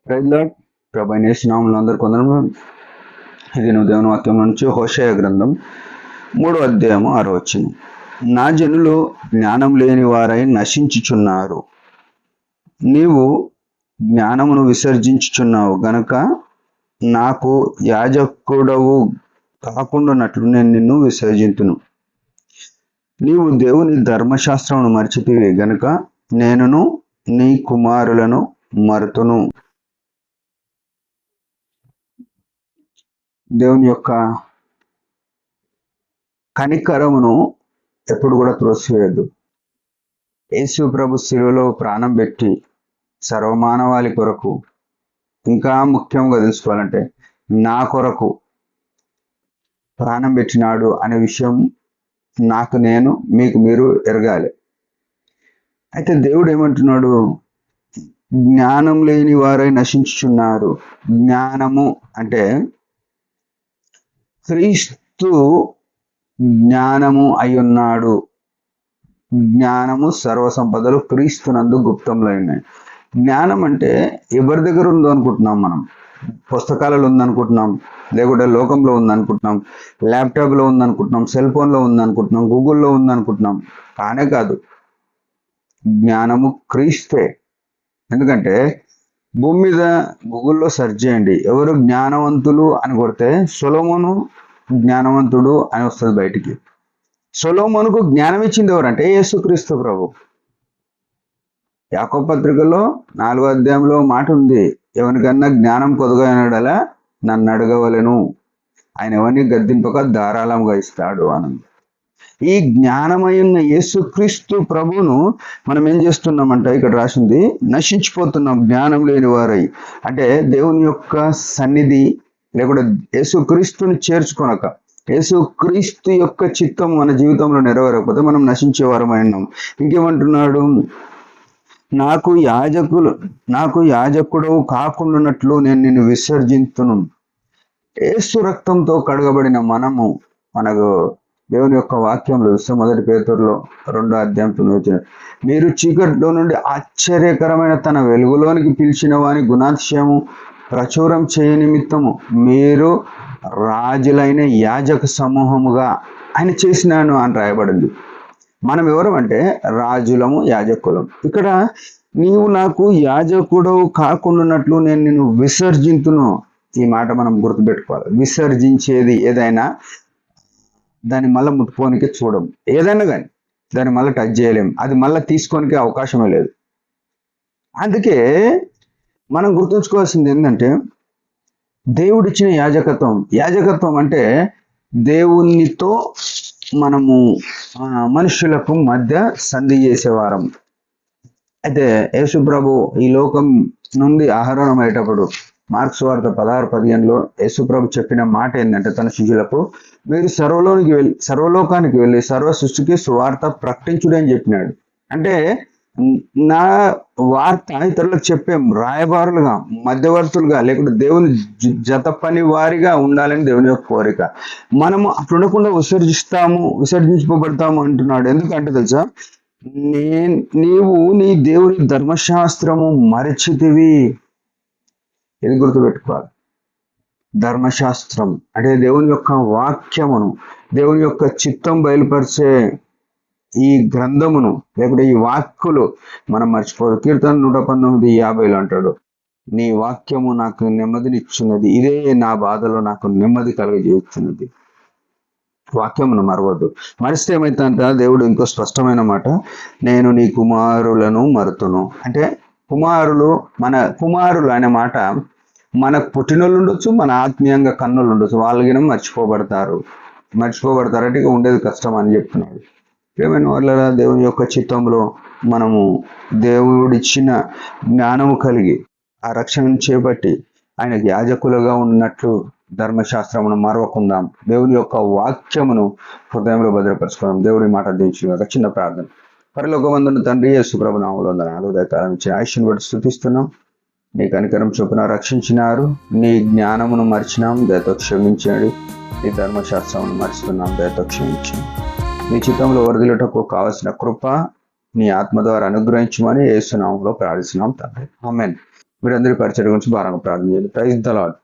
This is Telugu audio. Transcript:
Praise lord. ప్రభు నేసినాములు అందరు కొందరు. ఇది నువ్వు దేవుని వాక్యం నుంచి హోషేయ గ్రంథం 3వ అధ్యాయము 6వ వచనం. నా జనులు జ్ఞానం లేని వారై నశించుచున్నారు, నీవు జ్ఞానమును విసర్జించుచున్నావు గనుక నాకు యాజకుడవు కాకుండానట్లు నేను నిన్ను విసర్జింతును. నీవు దేవుని ధర్మశాస్త్రమును మర్చితివి గనుక నేనును నీ కుమారులను మరుతును. దేవుని యొక్క కనికరమును ఎప్పుడు కూడా త్రోసివేయద్దు. యేసు ప్రభు శిలువలో ప్రాణం పెట్టి సర్వమానవాళి కొరకు, ఇంకా ముఖ్యంగా తెలుసుకోవాలంటే నా కొరకు ప్రాణం పెట్టినాడు అనే విషయం నాకు నేను, మీకు మీరు ఎరగాలి. అయితే దేవుడు ఏమంటున్నాడు? జ్ఞానం లేని వారై నశించుచున్నారు. జ్ఞానము అంటే క్రీస్తు జ్ఞానము అయ్యున్నాడు. జ్ఞానము సర్వసంపదలు క్రీస్తునందు గుప్తంలో ఉన్నాయి. జ్ఞానం అంటే ఎవరి దగ్గర ఉందో అనుకుంటున్నాం మనం. పుస్తకాలలో ఉందనుకుంటున్నాం, లేకుంటే లోకంలో ఉందనుకుంటున్నాం, ల్యాప్టాప్లో ఉందనుకుంటున్నాం, సెల్ ఫోన్లో ఉందనుకుంటున్నాం, గూగుల్లో ఉందనుకుంటున్నాం. కానే కాదు, జ్ఞానము క్రీస్తే. ఎందుకంటే భూమి మీద గూగుల్లో సెర్చ్ చేయండి, ఎవరు జ్ఞానవంతులు అని కొడితే సొలొమోను జ్ఞానవంతుడు అని వస్తుంది బయటికి. సొలొమోనుకు జ్ఞానం ఇచ్చింది ఎవరంటే యేసుక్రీస్తు ప్రభు. యాకోబు పత్రికలో 4వ అధ్యాయంలో మాట ఉంది, ఎవరికన్నా జ్ఞానం కొదుగైనడలా నన్ను అడగవలెను, ఆయన ఎవరిని గద్దింపక ధారాళంగా ఇస్తాడు అని. ఈ జ్ఞానమైన యేసుక్రీస్తు ప్రభువును మనం ఏం చేస్తున్నామంటే ఇక్కడ రాసింది, నశించిపోతున్నాం జ్ఞానం లేని వారై. అంటే దేవుని యొక్క సన్నిధి లేకుండా యేసుక్రీస్తుని చేర్చుకొనక, యేసుక్రీస్తు యొక్క చిత్తం మన జీవితంలో నెరవేరకపోతే మనం నశించే వారమై ఉన్నాం. ఇంకేమంటున్నాడు? నాకు యాజకుడు కాకుండానట్లు నేను నిన్ను విసర్జింతును. యేసు రక్తంతో కడగబడిన మనకు దేవుని యొక్క వాక్యంలో చూస్తే 1 పేతురులో 2వ అధ్యాయం మీరు చీకటిలో నుండి ఆశ్చర్యకరమైన తన వెలుగులోనికి పిలిచిన వాని గుణాతిశయము ప్రచురం చేయ నిమిత్తము మీరు రాజులైన యాజక సమూహముగా ఆయన చేసినాను అని రాయబడింది. మనం ఎవరమంటే రాజులము, యాజకులం. ఇక్కడ నీవు నాకు యాజకుడు కాకుండానట్లు నేను నిన్ను విసర్జింతును. ఈ మాట మనం గుర్తుపెట్టుకోవాలి. విసర్జించేది ఏదైనా దాన్ని మళ్ళీ ముట్టుకోనికే చూడం. ఏదైనా కానీ దాన్ని మళ్ళీ టచ్ చేయలేం, అది మళ్ళీ తీసుకోనికే అవకాశమే లేదు. అందుకే మనం గుర్తుంచుకోవాల్సింది ఏంటంటే దేవుడిచ్చిన యాజకత్వం అంటే దేవునితో మనము మనుషులకు మధ్య సంధి చేసేవారం. అయితే యేసు ప్రభు ఈ లోకం నుండి ఆహరణమయ్యేటప్పుడు మార్క్స్ వార్త 16:15లో యేసుప్రభు చెప్పిన మాట ఏంటంటే తన శిష్యులకు, మీరు సర్వలోకానికి వెళ్ళి సర్వ సృష్టికి సువార్త ప్రకటించుడు అని చెప్పినాడు. అంటే నా వార్త ఇతరులకు చెప్పే రాయబారులుగా, మధ్యవర్తులుగా, లేకుంటే దేవుని జత పని వారిగా ఉండాలని దేవుని యొక్క కోరిక. మనము అట్లా ఉండకుండా విసర్జించబడతాము అంటున్నాడు. ఎందుకంటే తెలుసా, నీవు నీ దేవుని ధర్మశాస్త్రము మరచితివి. ఇది గుర్తుపెట్టుకోవాలి. ధర్మశాస్త్రం అంటే దేవుని యొక్క వాక్యమును, దేవుని యొక్క చిత్తం బయలుపరిచే ఈ గ్రంథమును, లేకపోతే ఈ వాక్కులు మనం మర్చిపోదు. కీర్తన 119:50 అంటాడు, నీ వాక్యము నాకు నెమ్మదినిచ్చున్నది, ఇదే నా బాధలో నాకు నెమ్మది కలుగజేస్తున్నది. వాక్యమును మరవద్దు. మరిస్తే ఏమైతుందంట, దేవుడు ఇంకో స్పష్టమైన మాట, నేను నీ కుమారులను మరుతును. అంటే మన కుమారులు అనే మాట మనకు పుట్టినోళ్ళు ఉండొచ్చు, మన ఆత్మీయంగా కన్నులు ఉండొచ్చు, వాళ్ళకి మర్చిపోబడతారంటే ఇక ఉండేది కష్టం అని చెప్తున్నాడు. ఏమైనా వాళ్ళ దేవుని యొక్క చిత్తంలో మనము దేవుడిచ్చిన జ్ఞానము కలిగి ఆ రక్షణను చేపట్టి ఆయనకి యాజకులుగా ఉన్నట్లు ధర్మశాస్త్రమును మరవకుందాం. దేవుని యొక్క వాక్యమును హృదయంలో భద్రపరచుకుందాం. దేవుడి మాట దించుగా. చిన్న ప్రార్థన. పరలోకమందున్న తండ్రి యేసు ప్రభు నామములో ఉదయకాలం ఇచ్చిన ఆయుష్ను బట్టి స్తుతిస్తున్నాం. నీ కనికరం చొప్పున రక్షించినారు, నీ జ్ఞానమును మర్చినాం, దయతో క్షమించండి. నీ ధర్మశాస్త్రమును మర్చుతున్నాం, దయతో క్షమించండి. నీ చిత్తంలో వరదలుటకు కావలసిన కృప నీ ఆత్మ ద్వారా అనుగ్రహించమని యేసు నామములో ప్రార్థిస్తున్నాం తండ్రి. ఆమేన్. మీరందరి పరిచయం గురించి భారంగా ప్రార్థన చేయండి. Praise the lord.